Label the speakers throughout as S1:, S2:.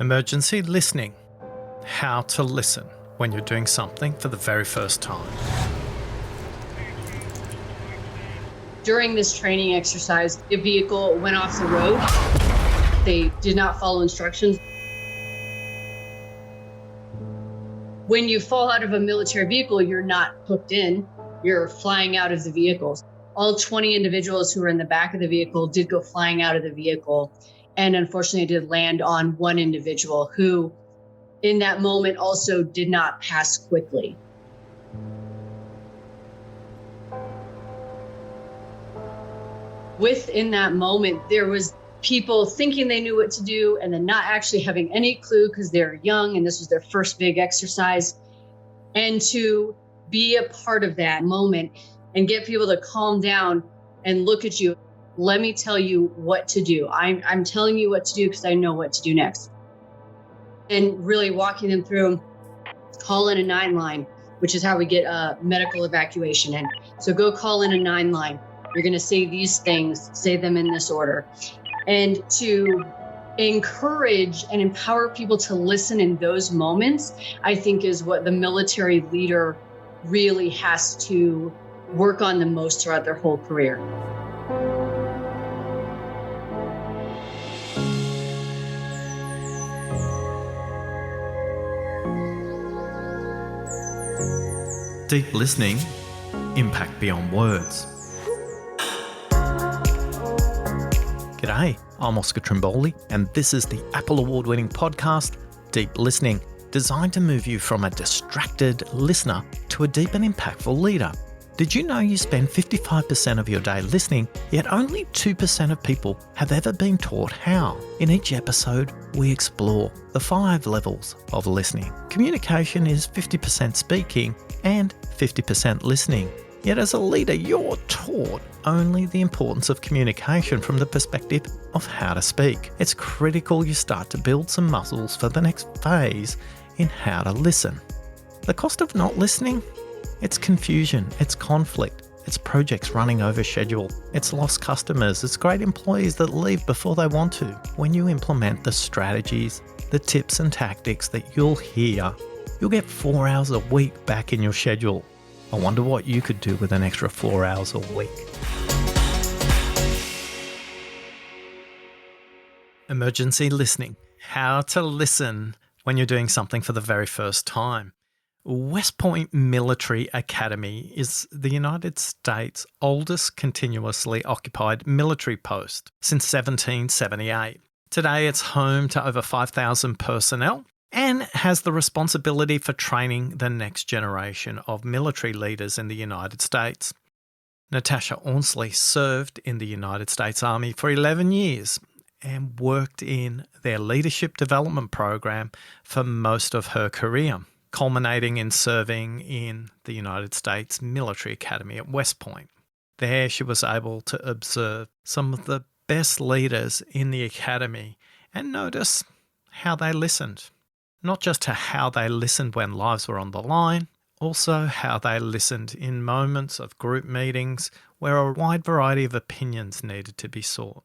S1: Emergency listening. How to listen when you're doing something for the very first time.
S2: During this training exercise, the vehicle went off the road. They did not follow instructions. When you fall out of a military vehicle, you're not hooked in, you're flying out of the vehicles. All 20 individuals who were in the back of the vehicle did go flying out of the vehicle, and unfortunately did land on one individual who, in that moment, also did not pass quickly. Within that moment, there was people thinking they knew what to do and then not actually having any clue because they're young and this was their first big exercise. And to be a part of that moment and get people to calm down and look at you. Let me tell you what to do. I'm telling you what to do because I know what to do next. And really walking them through, call in a 9 line, which is how we get a medical evacuation in. So go call in a 9 line. You're going to say these things, say them in this order. And to encourage and empower people to listen in those moments, I think is what the military leader really has to work on the most throughout their whole career.
S1: Deep listening, impact beyond words. G'day, I'm Oscar Trimboli, and this is the Apple Award-winning podcast, Deep Listening, designed to move you from a distracted listener to a deep and impactful leader. Did you know you spend 55% of your day listening, yet only 2% of people have ever been taught how? In each episode, we explore the 5 levels of listening. Communication is 50% speaking and 50% listening. Yet as a leader, you're taught only the importance of communication from the perspective of how to speak. It's critical you start to build some muscles for the next phase in how to listen. The cost of not listening? It's confusion, it's conflict, it's projects running over schedule, it's lost customers, it's great employees that leave before they want to. When you implement the strategies, the tips and tactics that you'll hear, you'll get 4 hours a week back in your schedule. I wonder what you could do with an extra 4 hours a week. Emergency listening. How to listen when you're doing something for the very first time. West Point Military Academy is the United States' oldest continuously occupied military post since 1778. Today it's home to over 5,000 personnel and has the responsibility for training the next generation of military leaders in the United States. Natasha Orslene served in the United States Army for 11 years and worked in their leadership development program for most of her career, culminating in serving in the United States Military Academy at West Point. There she was able to observe some of the best leaders in the academy and notice how they listened. Not just to how they listened when lives were on the line, also how they listened in moments of group meetings where a wide variety of opinions needed to be sought.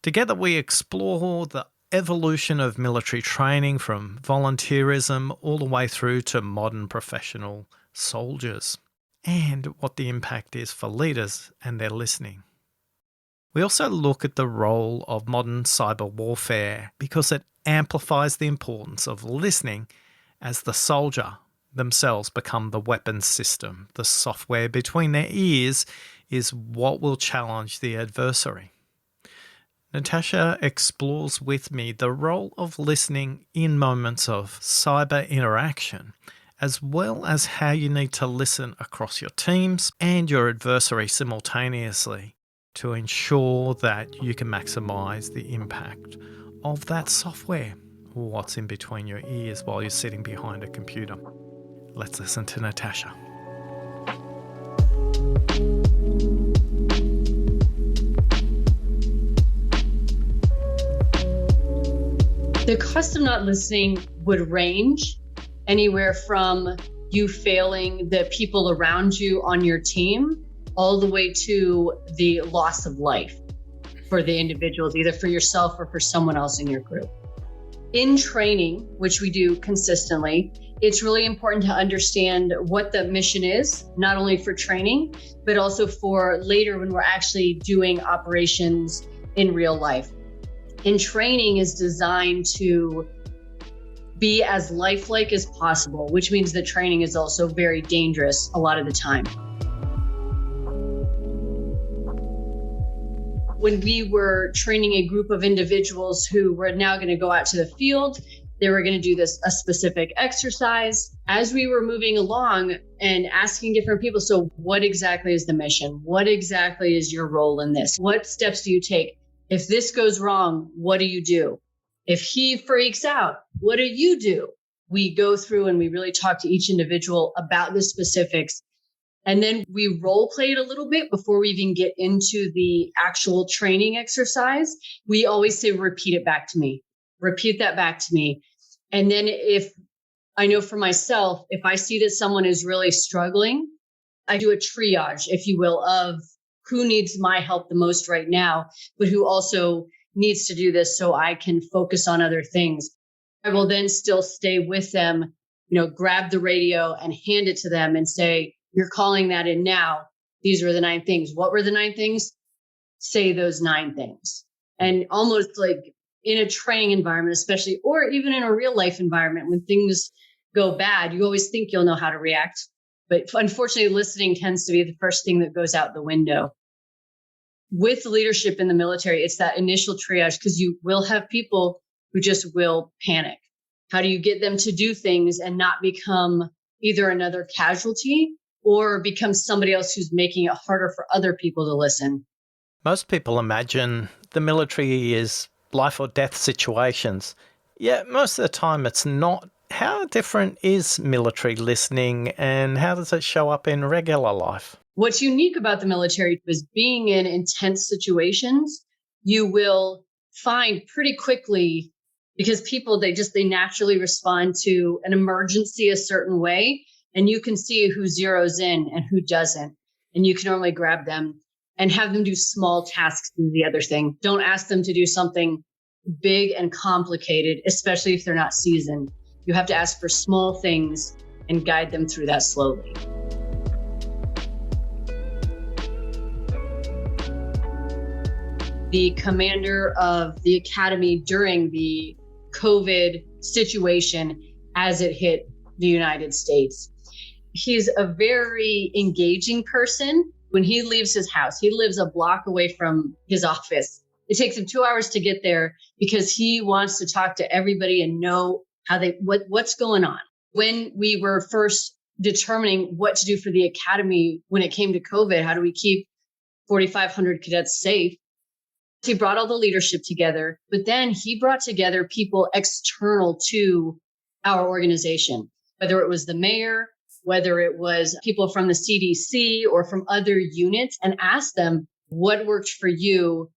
S1: Together we explore the evolution of military training from volunteerism all the way through to modern professional soldiers and what the impact is for leaders and their listening. We also look at the role of modern cyber warfare because it amplifies the importance of listening as the soldier themselves become the weapons system. The software between their ears is what will challenge the adversary. Natasha explores with me the role of listening in moments of cyber interaction, as well as how you need to listen across your teams and your adversary simultaneously to ensure that you can maximize the impact of that software, what's in between your ears while you're sitting behind a computer. Let's listen to Natasha.
S2: The cost of not listening would range anywhere from you failing the people around you on your team all the way to the loss of life for the individuals, either for yourself or for someone else in your group. In training, which we do consistently, it's really important to understand what the mission is, not only for training, but also for later when we're actually doing operations in real life. And training is designed to be as lifelike as possible, which means that training is also very dangerous a lot of the time. When we were training a group of individuals who were now going to go out to the field, they were going to do a specific exercise. As we were moving along and asking different people, so what exactly is the mission? What exactly is your role in this? What steps do you take? If this goes wrong, what do you do? If he freaks out, what do you do? We go through and we really talk to each individual about the specifics. And then we role play it a little bit before we even get into the actual training exercise. We always say, repeat it back to me. Repeat that back to me. And then if I know for myself, if I see that someone is really struggling, I do a triage, if you will, of who needs my help the most right now, but who also needs to do this so I can focus on other things. I will then still stay with them, grab the radio and hand it to them and say, you're calling that in now. These are the 9 things. What were the 9 things? Say those 9 things. And almost like in a training environment, especially, or even in a real life environment, when things go bad, you always think you'll know how to react. But unfortunately, listening tends to be the first thing that goes out the window. With leadership in the military, it's that initial triage, because you will have people who just will panic. How do you get them to do things and not become either another casualty or become somebody else who's making it harder for other people to listen?
S1: Most people imagine the military is life or death situations. Yet most of the time it's not. How different is military listening and how does it show up in regular life?
S2: What's unique about the military is being in intense situations, you will find pretty quickly, because people, they naturally respond to an emergency a certain way, and you can see who zeroes in and who doesn't. And you can normally grab them and have them do small tasks is the other thing. Don't ask them to do something big and complicated, especially if they're not seasoned. You have to ask for small things and guide them through that slowly. The commander of the academy during the COVID situation as it hit the United States. He's a very engaging person. When he leaves his house, he lives a block away from his office. It takes him 2 hours to get there because he wants to talk to everybody and know how what's going on. When we were first determining what to do for the academy when it came to COVID, how do we keep 4,500 cadets safe? He brought all the leadership together, but then he brought together people external to our organization, whether it was the mayor, whether it was people from the CDC or from other units, and asked them, what worked for you?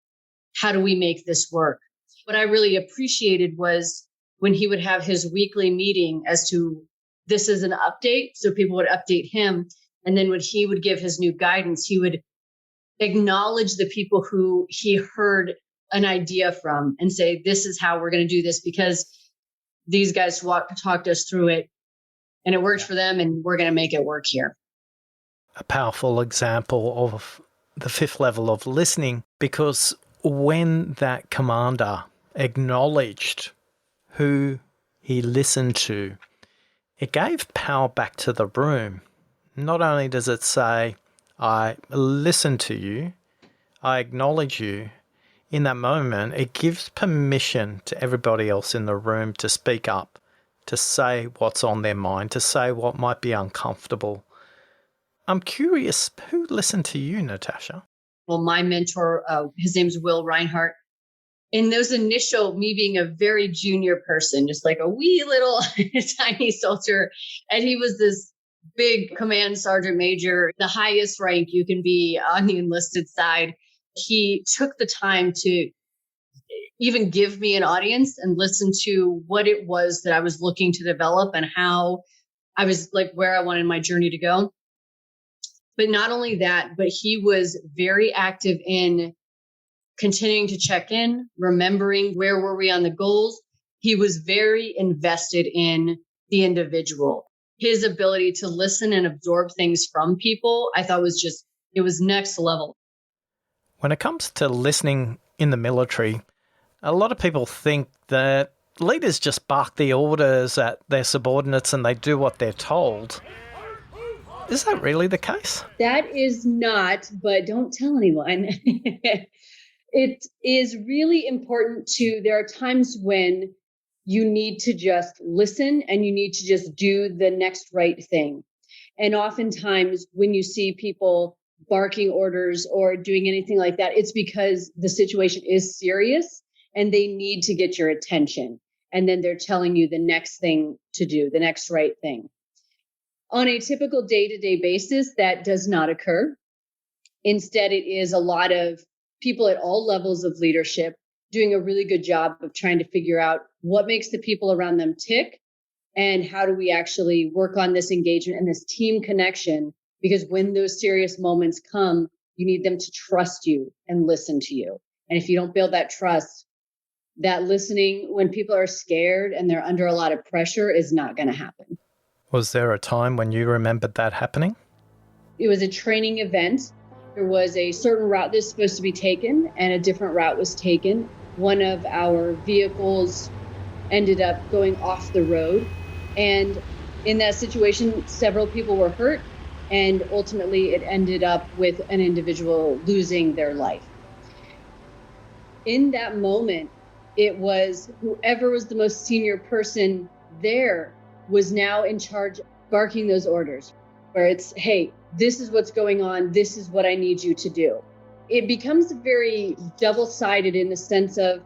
S2: How do we make this work? What I really appreciated was when he would have his weekly meeting as to this is an update. So people would update him. And then when he would give his new guidance, he would acknowledge the people who he heard an idea from and say, this is how we're going to do this because these guys talked us through it and it worked for them and we're going to make it work here.
S1: A powerful example of the 5th level of listening, because when that commander acknowledged who he listened to, it gave power back to the room. Not only does it say, I listen to you, I acknowledge you. In that moment, it gives permission to everybody else in the room to speak up, to say what's on their mind, to say what might be uncomfortable. I'm curious, who listened to you, Natasha?
S2: Well, my mentor, his name's Will Reinhardt. In those initial, me being a very junior person, just like a wee little tiny soldier, and he was this big command sergeant major, the highest rank you can be on the enlisted side. He took the time to even give me an audience and listen to what it was that I was looking to develop and how I was like where I wanted my journey to go. But not only that, but he was very active in continuing to check in, remembering where were we on the goals, He was very invested in the individual. His ability to listen and absorb things from people, I thought it was next level.
S1: When it comes to listening in the military, a lot of people think that leaders just bark the orders at their subordinates and they do what they're told. Is that really the case?
S2: That is not, but don't tell anyone. It is really important there are times when you need to just listen and you need to just do the next right thing. And oftentimes when you see people barking orders or doing anything like that, it's because the situation is serious and they need to get your attention. And then they're telling you the next thing to do, the next right thing. On a typical day-to-day basis, that does not occur. Instead, it is a lot of people at all levels of leadership doing a really good job of trying to figure out what makes the people around them tick and how do we actually work on this engagement and this team connection. Because when those serious moments come, you need them to trust you and listen to you. And if you don't build that trust, that listening when people are scared and they're under a lot of pressure is not going to happen.
S1: Was there a time when you remembered that happening?
S2: It was a training event. There was a certain route that's supposed to be taken and a different route was taken. One of our vehicles ended up going off the road. And in that situation, several people were hurt. And ultimately, it ended up with an individual losing their life. In that moment, it was whoever was the most senior person there was now in charge of barking those orders, where it's, hey, this is what's going on. This is what I need you to do. It becomes very double-sided in the sense of,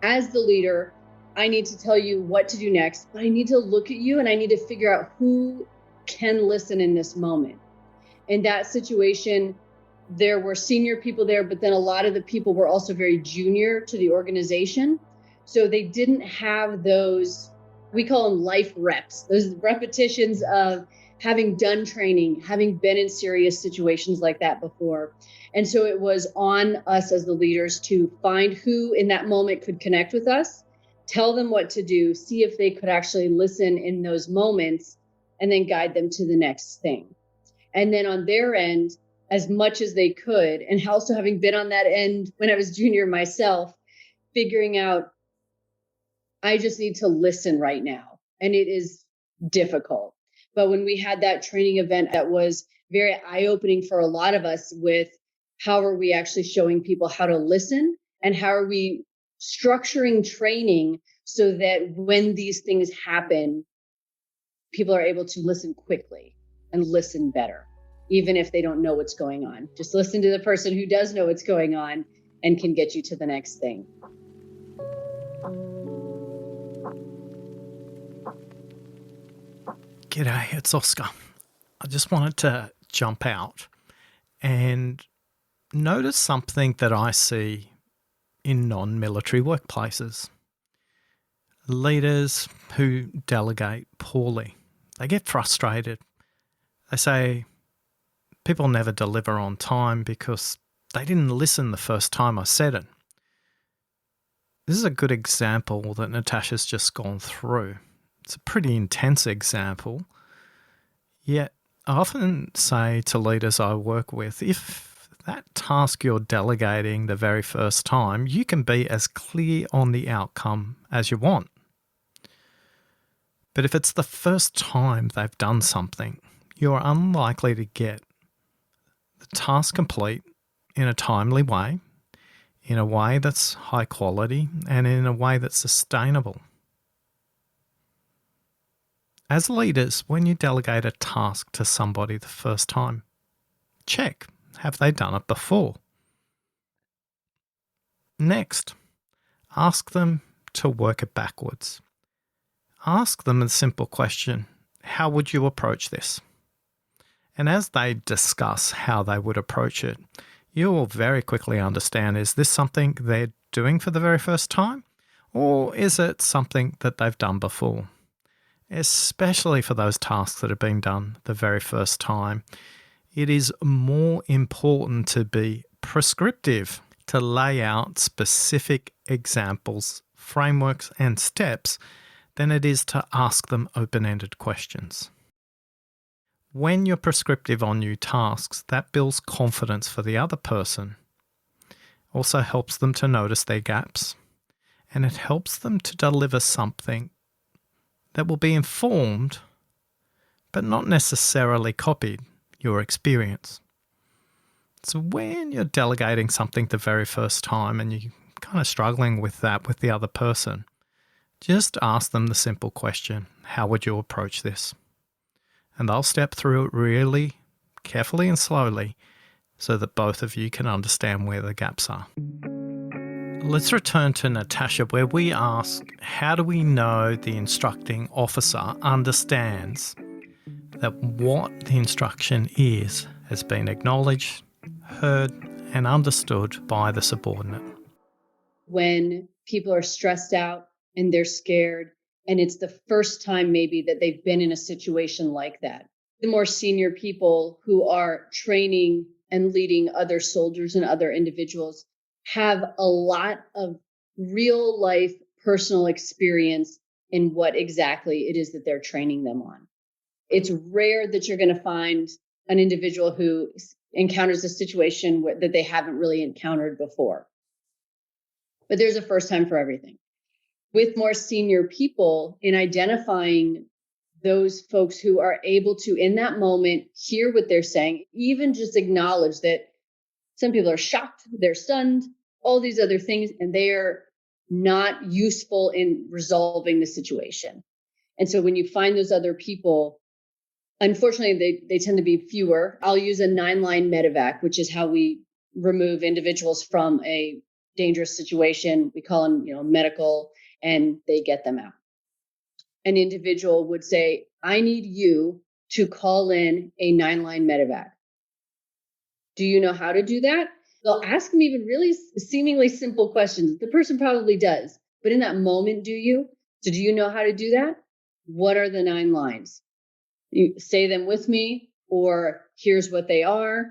S2: as the leader, I need to tell you what to do next, but I need to look at you and I need to figure out who can listen in this moment. In that situation, there were senior people there, but then a lot of the people were also very junior to the organization. So they didn't have those, we call them life reps, those repetitions of having done training, having been in serious situations like that before. And so it was on us as the leaders to find who in that moment could connect with us, tell them what to do, see if they could actually listen in those moments, and then guide them to the next thing. And then on their end, as much as they could, and also having been on that end when I was junior myself, figuring out, I just need to listen right now. And it is difficult. But when we had that training event, that was very eye-opening for a lot of us with how are we actually showing people how to listen and how are we structuring training so that when these things happen, people are able to listen quickly and listen better, even if they don't know what's going on. Just listen to the person who does know what's going on and can get you to the next thing.
S1: G'day, it's Oscar. I just wanted to jump out and notice something that I see in non-military workplaces. Leaders who delegate poorly, they get frustrated. They say people never deliver on time because they didn't listen the first time I said it. This is a good example that Natasha's just gone through. It's a pretty intense example, yet I often say to leaders I work with, if that task you're delegating the very first time, you can be as clear on the outcome as you want. But if it's the first time they've done something, you're unlikely to get the task complete in a timely way, in a way that's high quality, and in a way that's sustainable. As leaders, when you delegate a task to somebody the first time, check, have they done it before? Next, ask them to work it backwards. Ask them a simple question, how would you approach this? And as they discuss how they would approach it, you will very quickly understand, is this something they're doing for the very first time? Or is it something that they've done before? Especially for those tasks that have been done the very first time, it is more important to be prescriptive, to lay out specific examples, frameworks, and steps than it is to ask them open-ended questions. When you're prescriptive on new tasks, that builds confidence for the other person. Also helps them to notice their gaps, and it helps them to deliver something that will be informed, but not necessarily copied your experience. So when you're delegating something the very first time and you're kind of struggling with that with the other person, just ask them the simple question, how would you approach this? And they'll step through it really carefully and slowly so that both of you can understand where the gaps are. Let's return to Natasha, where we ask, how do we know the instructing officer understands that what the instruction is has been acknowledged, heard, and understood by the subordinate?
S2: When people are stressed out and they're scared, and it's the first time maybe that they've been in a situation like that. The more senior people who are training and leading other soldiers and other individuals have a lot of real life personal experience in what exactly it is that they're training them on. It's rare that you're going to find an individual who encounters a situation that they haven't really encountered before. But there's a first time for everything. With more senior people, in identifying those folks who are able to, in that moment, hear what they're saying, even just acknowledge that some people are shocked, they're stunned, all these other things, and they are not useful in resolving the situation. And so when you find those other people, unfortunately, they tend to be fewer. I'll use a 9-line medivac, which is how we remove individuals from a dangerous situation. We call them, medical, and they get them out. An individual would say, I need you to call in a 9-line medevac. Do you know how to do that? They'll ask them even really seemingly simple questions. The person probably does, but in that moment, do you? So do you know how to do that? What are the 9 lines? You say them with me, or here's what they are.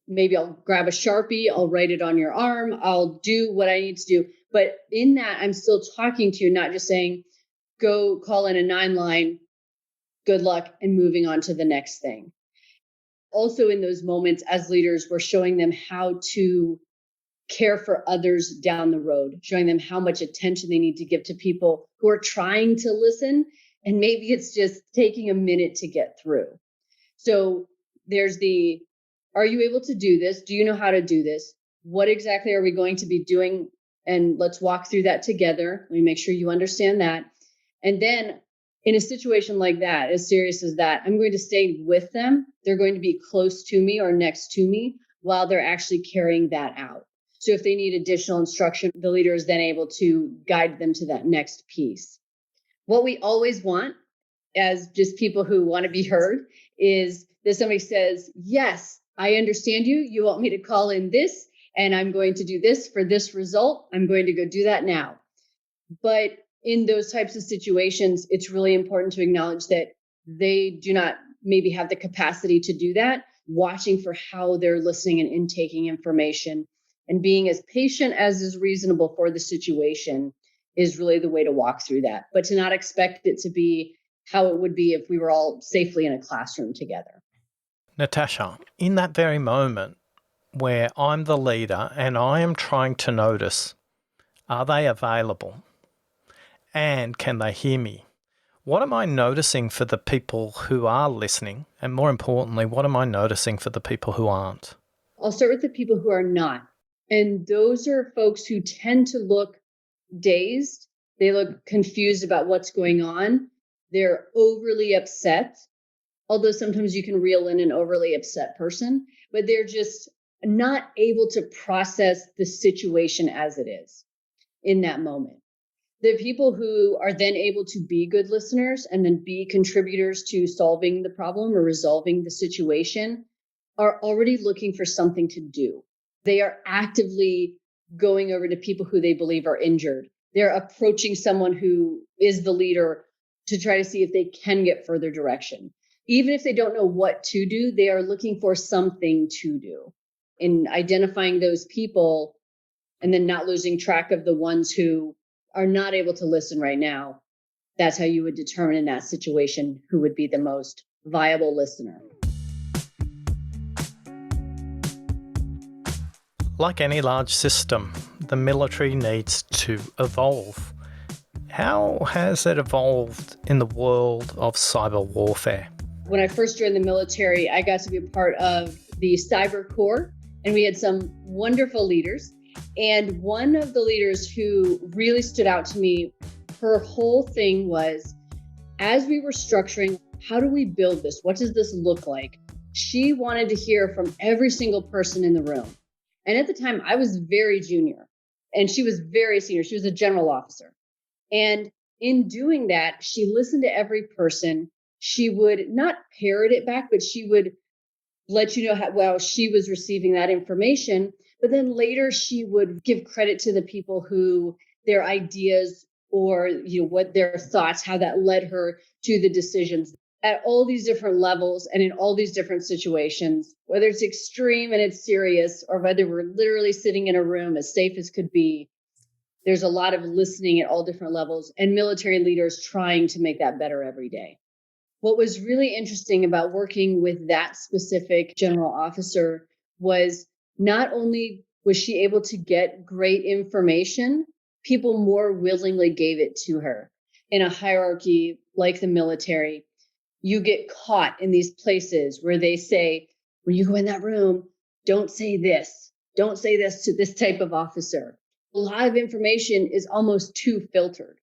S2: Maybe I'll grab a Sharpie, I'll write it on your arm, I'll do what I need to do. But in that, I'm still talking to you, not just saying, go call in a 9-line, good luck, and moving on to the next thing. Also in those moments as leaders, we're showing them how to care for others down the road, showing them how much attention they need to give to people who are trying to listen. And maybe it's just taking a minute to get through. So there's are you able to do this? Do you know how to do this? What exactly are we going to be doing? And let's walk through that together. Let me make sure you understand that. And then in a situation like that, as serious as that, I'm going to stay with them. They're going to be close to me or next to me while they're actually carrying that out. So if they need additional instruction, the leader is then able to guide them to that next piece. What we always want as just people who want to be heard is that somebody says, yes, I understand you. You want me to call in this, and I'm going to do this for this result. I'm going to go do that now. But in those types of situations, it's really important to acknowledge that they do not maybe have the capacity to do that, watching for how they're listening and intaking information, and being as patient as is reasonable for the situation is really the way to walk through that. But to not expect it to be how it would be if we were all safely in a classroom together.
S1: Natasha, in that very moment where I'm the leader and I am trying to notice, are they available? And can they hear me? What am I noticing for the people who are listening? And more importantly, what am I noticing for the people who aren't?
S2: I'll start with the people who are not. And those are folks who tend to look dazed. They look confused about what's going on. They're overly upset, although sometimes you can reel in an overly upset person, but they're just not able to process the situation as it is in that moment. The people who are then able to be good listeners and then be contributors to solving the problem or resolving the situation are already looking for something to do. They are actively going over to people who they believe are injured. They're approaching someone who is the leader to try to see if they can get further direction. Even if they don't know what to do, they are looking for something to do. In identifying those people, and then not losing track of the ones who are not able to listen right now. That's how you would determine in that situation who would be the most viable listener.
S1: Like any large system, the military needs to evolve. How has it evolved in the world of cyber warfare?
S2: When I first joined the military, I got to be a part of the Cyber Corps, and we had some wonderful leaders. And one of the leaders who really stood out to me, her whole thing was, as we were structuring, how do we build this? What does this look like? She wanted to hear from every single person in the room. And at the time, I was very junior, and she was very senior. She was a general officer. And in doing that, she listened to every person. She would not parrot it back, but she would let you know how well she was receiving that information. But then later she would give credit to the people who their ideas or what their thoughts, how that led her to the decisions at all these different levels and in all these different situations, whether it's extreme and it's serious or whether we're literally sitting in a room as safe as could be. There's a lot of listening at all different levels and military leaders trying to make that better every day. What was really interesting about working with that specific general officer was not only was she able to get great information, people more willingly gave it to her. In a hierarchy like the military, you get caught in these places where they say, when you go in that room, don't say this. Don't say this to this type of officer. A lot of information is almost too filtered.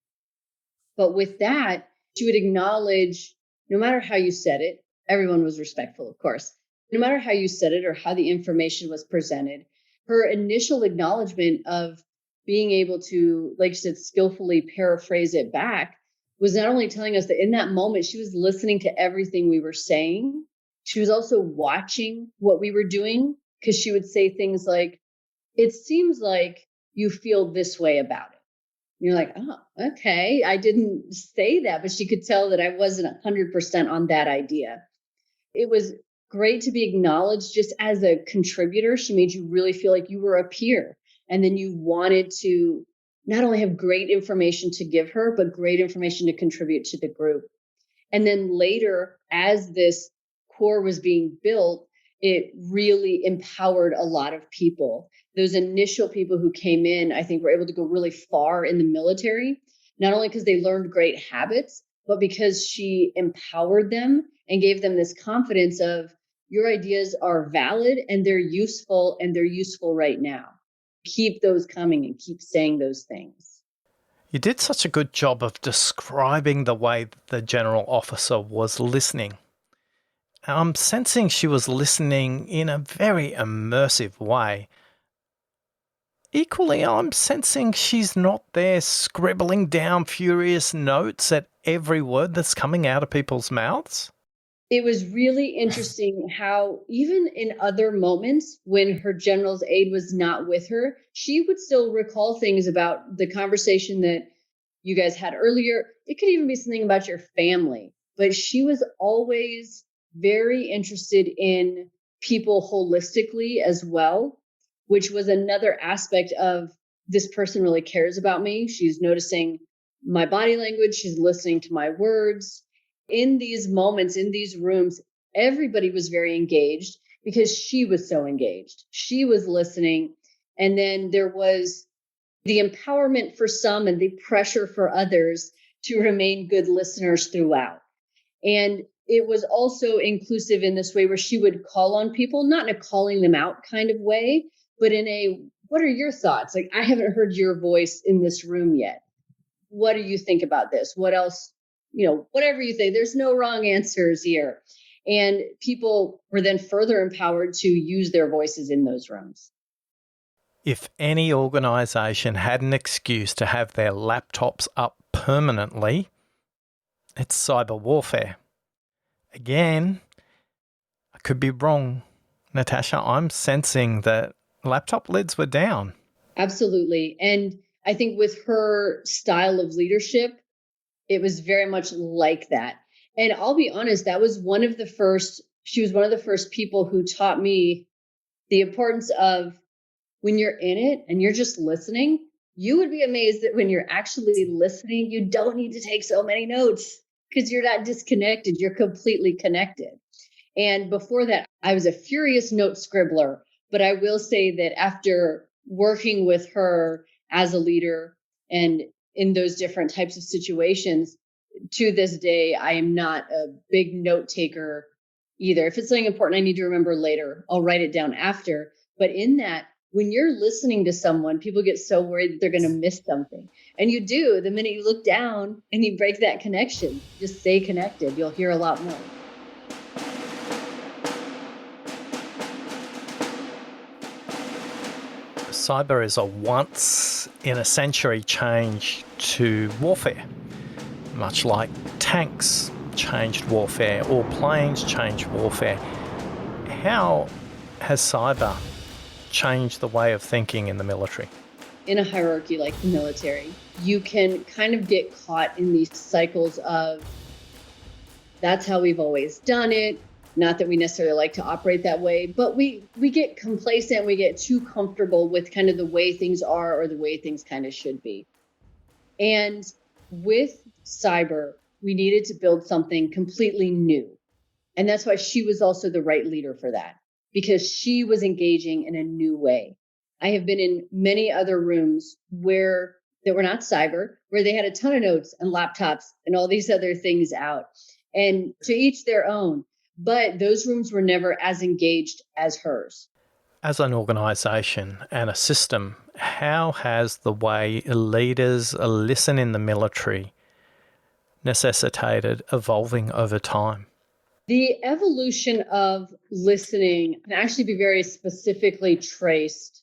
S2: But with that, she would acknowledge, no matter how you said it, everyone was respectful, of course. No matter how you said it or how the information was presented, her initial acknowledgement of being able to, like you said, skillfully paraphrase it back was not only telling us that in that moment, she was listening to everything we were saying. She was also watching what we were doing, because she would say things like, it seems like you feel this way about it. You're like, oh, okay. I didn't say that, but she could tell that I wasn't 100% on that idea. It was great to be acknowledged just as a contributor. She made you really feel like you were a peer. And then you wanted to not only have great information to give her, but great information to contribute to the group. And then later, as this core was being built, it really empowered a lot of people. Those initial people who came in, I think, were able to go really far in the military, not only because they learned great habits, but because she empowered them and gave them this confidence of, your ideas are valid and they're useful right now. Keep those coming and keep saying those things.
S1: You did such a good job of describing the way the general officer was listening. I'm sensing she was listening in a very immersive way. Equally, I'm sensing she's not there scribbling down furious notes at every word that's coming out of people's mouths.
S2: It was really interesting how even in other moments when her general's aide was not with her, she would still recall things about the conversation that you guys had earlier. It could even be something about your family, but she was always very interested in people holistically as well, which was another aspect of, this person really cares about me. She's noticing my body language. She's listening to my words. In these moments, in these rooms, everybody was very engaged because she was so engaged. She was listening. And then there was the empowerment for some and the pressure for others to remain good listeners throughout. And it was also inclusive in this way where she would call on people, not in a calling them out kind of way, but in a, what are your thoughts? Like, I haven't heard your voice in this room yet. What do you think about this? What else? Whatever you think, there's no wrong answers here. And people were then further empowered to use their voices in those rooms.
S1: If any organisation had an excuse to have their laptops up permanently, it's cyber warfare. Again, I could be wrong, Natasha. I'm sensing that laptop lids were down.
S2: Absolutely. And I think with her style of leadership, it was very much like that. And I'll be honest, she was one of the first people who taught me the importance of, when you're in it and you're just listening, you would be amazed that when you're actually listening, you don't need to take so many notes because you're not disconnected. You're completely connected. And before that, I was a furious note scribbler. But I will say that after working with her as a leader and in those different types of situations, to this day, I am not a big note taker either. If it's something important I need to remember later, I'll write it down after. But in that, when you're listening to someone, people get so worried that they're going to miss something. And you do. The minute you look down and you break that connection, just stay connected. You'll hear a lot more.
S1: Cyber is a once in a century change to warfare, much like tanks changed warfare or planes changed warfare. How has cyber changed the way of thinking in the military?
S2: In a hierarchy like the military, you can kind of get caught in these cycles of that's how we've always done it. Not that we necessarily like to operate that way, but we get complacent, we get too comfortable with kind of the way things are or the way things kind of should be. And with cyber, we needed to build something completely new. And that's why she was also the right leader for that, because she was engaging in a new way. I have been in many other rooms where that were not cyber, where they had a ton of notes and laptops and all these other things out, and to each their own. But those rooms were never as engaged as hers.
S1: As an organisation and a system, how has the way leaders listen in the military necessitated evolving over time?
S2: The evolution of listening can actually be very specifically traced.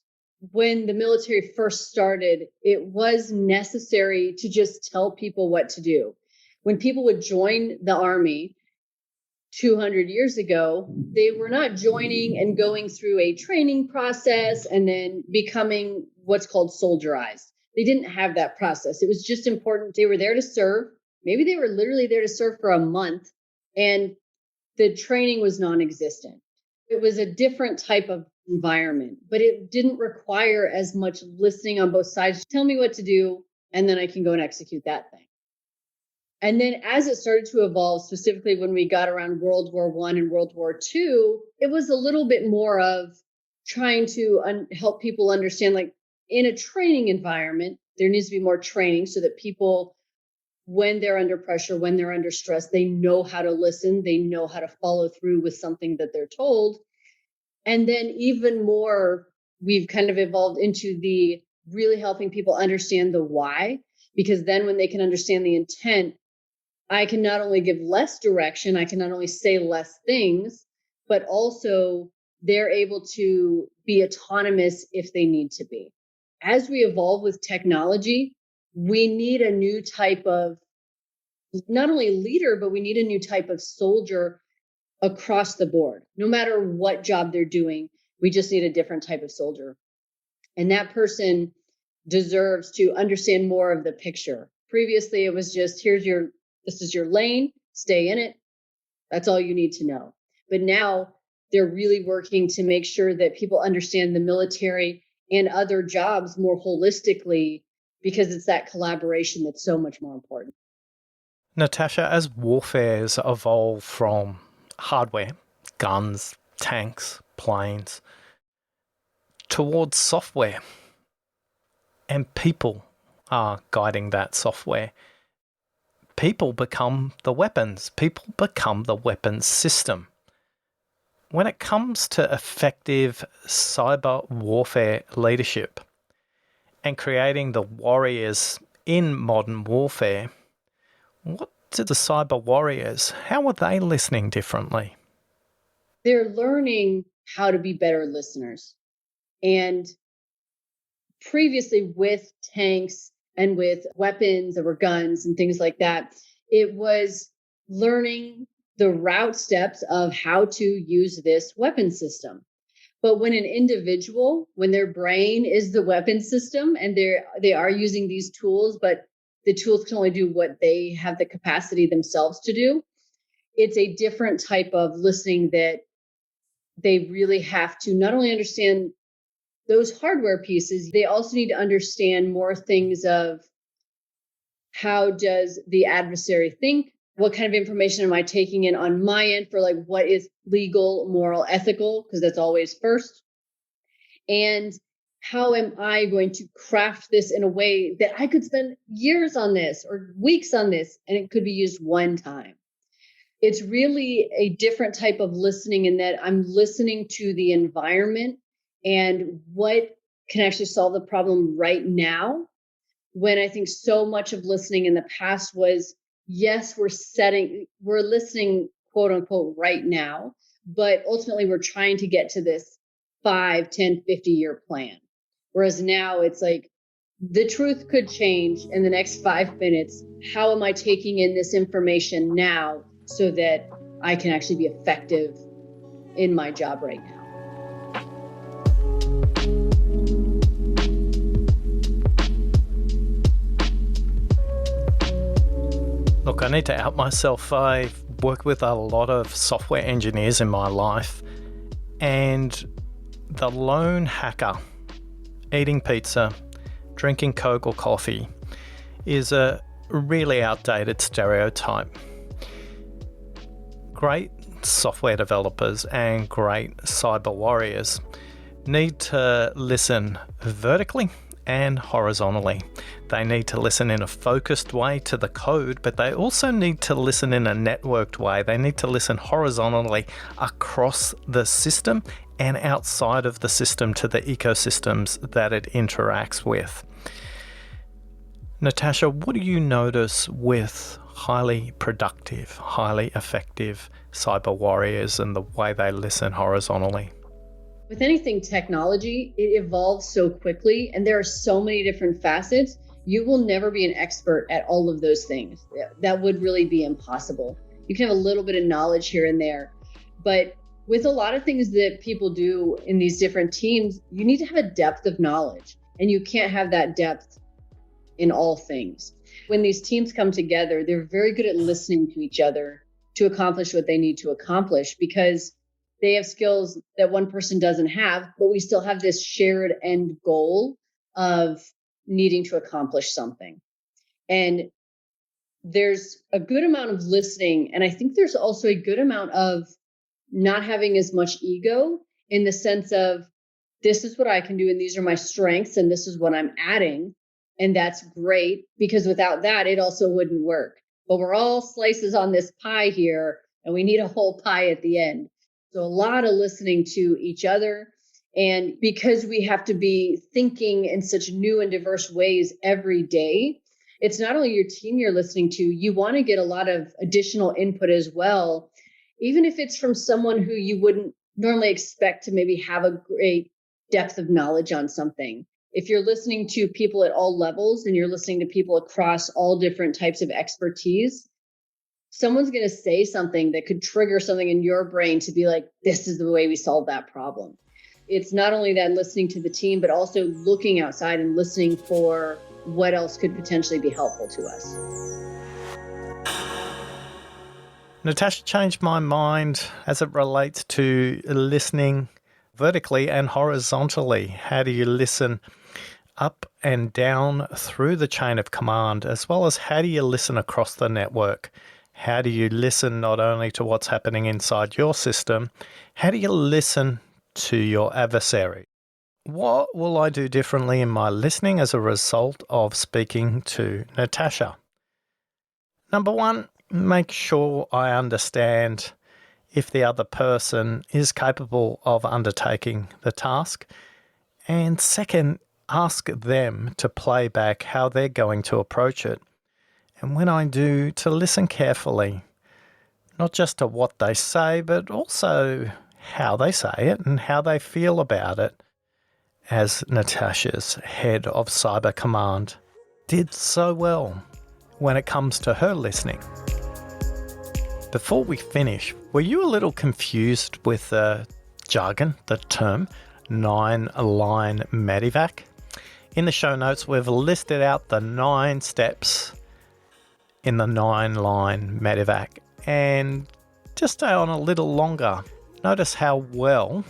S2: When the military first started, it was necessary to just tell people what to do. When people would join the Army 200 years ago, they were not joining and going through a training process and then becoming what's called soldierized. They didn't have that process. It was just important. They were there to serve. Maybe they were literally there to serve for a month, and the training was non-existent. It was a different type of environment, but it didn't require as much listening on both sides. Tell me what to do, and then I can go and execute that thing. And then as it started to evolve, specifically when we got around World War I and World War II, it was a little bit more of trying to help people understand, like in a training environment, there needs to be more training so that people, when they're under pressure, when they're under stress, they know how to listen, they know how to follow through with something that they're told. And then even more, we've kind of evolved into the really helping people understand the why, because then when they can understand the intent, I can not only give less direction, I can not only say less things, but also they're able to be autonomous if they need to be. As we evolve with technology, we need a new type of not only leader, but we need a new type of soldier across the board. No matter what job they're doing, we just need a different type of soldier. And that person deserves to understand more of the picture. Previously, it was just this is your lane, stay in it. That's all you need to know. But now they're really working to make sure that people understand the military and other jobs more holistically, because it's that collaboration that's so much more important.
S1: Natasha, as warfares evolve from hardware, guns, tanks, planes, towards software, and people are guiding that software, people become the weapons. People become the weapons system. When it comes to effective cyber warfare leadership and creating the warriors in modern warfare, what do the cyber warriors, how are they listening differently?
S2: They're learning how to be better listeners. And previously with tanks and with weapons or guns and things like that, it was learning the route steps of how to use this weapon system. But when an individual, when their brain is the weapon system and they are using these tools, but the tools can only do what they have the capacity themselves to do, it's a different type of listening that they really have to not only understand those hardware pieces, they also need to understand more things of how does the adversary think? What kind of information am I taking in on my end for like what is legal, moral, ethical? Because that's always first. And how am I going to craft this in a way that I could spend years on this or weeks on this, and it could be used one time? It's really a different type of listening in that I'm listening to the environment and what can actually solve the problem right now. When I think so much of listening in the past was, yes, we're listening, quote unquote, right now, but ultimately we're trying to get to this 5, 10, 50-year plan. Whereas now it's like the truth could change in the next 5 minutes. How am I taking in this information now so that I can actually be effective in my job right now?
S1: Look, I need to out myself. I've worked with a lot of software engineers in my life, and the lone hacker eating pizza, drinking Coke or coffee is a really outdated stereotype. Great software developers and great cyber warriors need to listen vertically and horizontally. They need to listen in a focused way to the code, but they also need to listen in a networked way. They need to listen horizontally across the system and outside of the system to the ecosystems that it interacts with. Natasha, what do you notice with highly productive, highly effective cyber warriors and the way they listen horizontally?
S2: With anything technology, it evolves so quickly and there are so many different facets. You will never be an expert at all of those things. That would really be impossible. You can have a little bit of knowledge here and there, but with a lot of things that people do in these different teams, you need to have a depth of knowledge, and you can't have that depth in all things. When these teams come together, they're very good at listening to each other to accomplish what they need to accomplish, because they have skills that one person doesn't have, but we still have this shared end goal of needing to accomplish something. And there's a good amount of listening. And I think there's also a good amount of not having as much ego, in the sense of, this is what I can do and these are my strengths and this is what I'm adding. And that's great, because without that, it also wouldn't work. But we're all slices on this pie here, and we need a whole pie at the end. So a lot of listening to each other. And because we have to be thinking in such new and diverse ways every day, it's not only your team you're listening to, you want to get a lot of additional input as well, even if it's from someone who you wouldn't normally expect to maybe have a great depth of knowledge on something. If you're listening to people at all levels and you're listening to people across all different types of expertise, someone's going to say something that could trigger something in your brain to be like, this is the way we solve that problem. It's not only that listening to the team, but also looking outside and listening for what else could potentially be helpful to us.
S1: Natasha changed my mind as it relates to listening vertically and horizontally. How do you listen up and down through the chain of command, as well as how do you listen across the network? How do you listen not only to what's happening inside your system, how do you listen to your adversary? What will I do differently in my listening as a result of speaking to Natasha? Number one, make sure I understand if the other person is capable of undertaking the task. And second, ask them to play back how they're going to approach it. And when I do, to listen carefully, not just to what they say, but also how they say it and how they feel about it, as Natasha's head of Cyber Command did so well when it comes to her listening. Before we finish, were you a little confused with the jargon, the term 9-line medivac? In the show notes, we've listed out the 9 steps in the 9-line medivac. And just stay on a little longer. Notice how well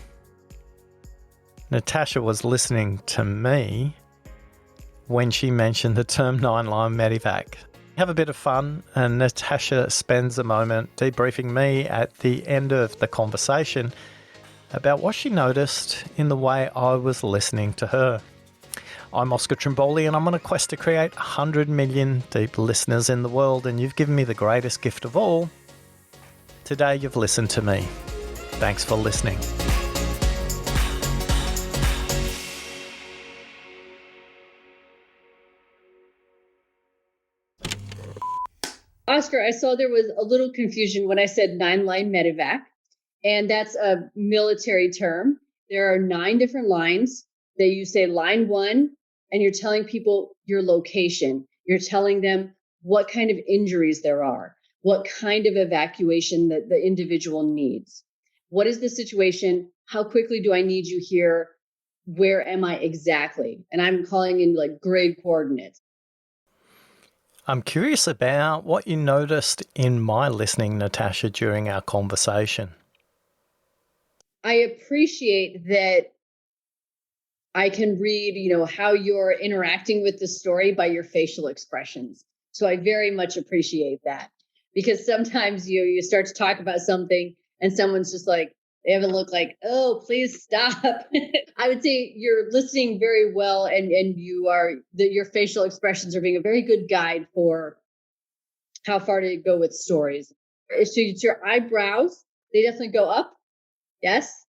S1: Natasha was listening to me when she mentioned the term 9-line medivac. Have a bit of fun, and Natasha spends a moment debriefing me at the end of the conversation about what she noticed in the way I was listening to her. I'm Oscar Trimboli, and I'm on a quest to create 100 million deep listeners in the world, and you've given me the greatest gift of all. Today you've listened to me. Thanks for listening.
S2: Oscar, I saw there was a little confusion when I said 9-line medivac, and that's a military term. There are 9 different lines that you say line 1, and you're telling people your location. You're telling them what kind of injuries there are, what kind of evacuation that the individual needs. What is the situation? How quickly do I need you here? Where am I exactly? And I'm calling in like grid coordinates.
S1: I'm curious about what you noticed in my listening, Natasha, during our conversation.
S2: I appreciate that I can read, how you're interacting with the story by your facial expressions. So I very much appreciate that, because sometimes you start to talk about something and someone's just like, they have a look like, oh, please stop. I would say you're listening very well, and your facial expressions are being a very good guide for how far to go with stories. So it's your eyebrows. They definitely go up. Yes.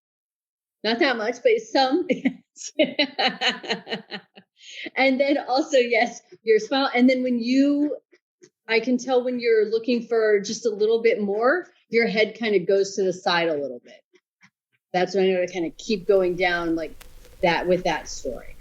S2: Not that much, but some. And then also, yes, your smile. And then I can tell when you're looking for just a little bit more, your head kind of goes to the side a little bit. That's when I know to kind of keep going down like that with that story.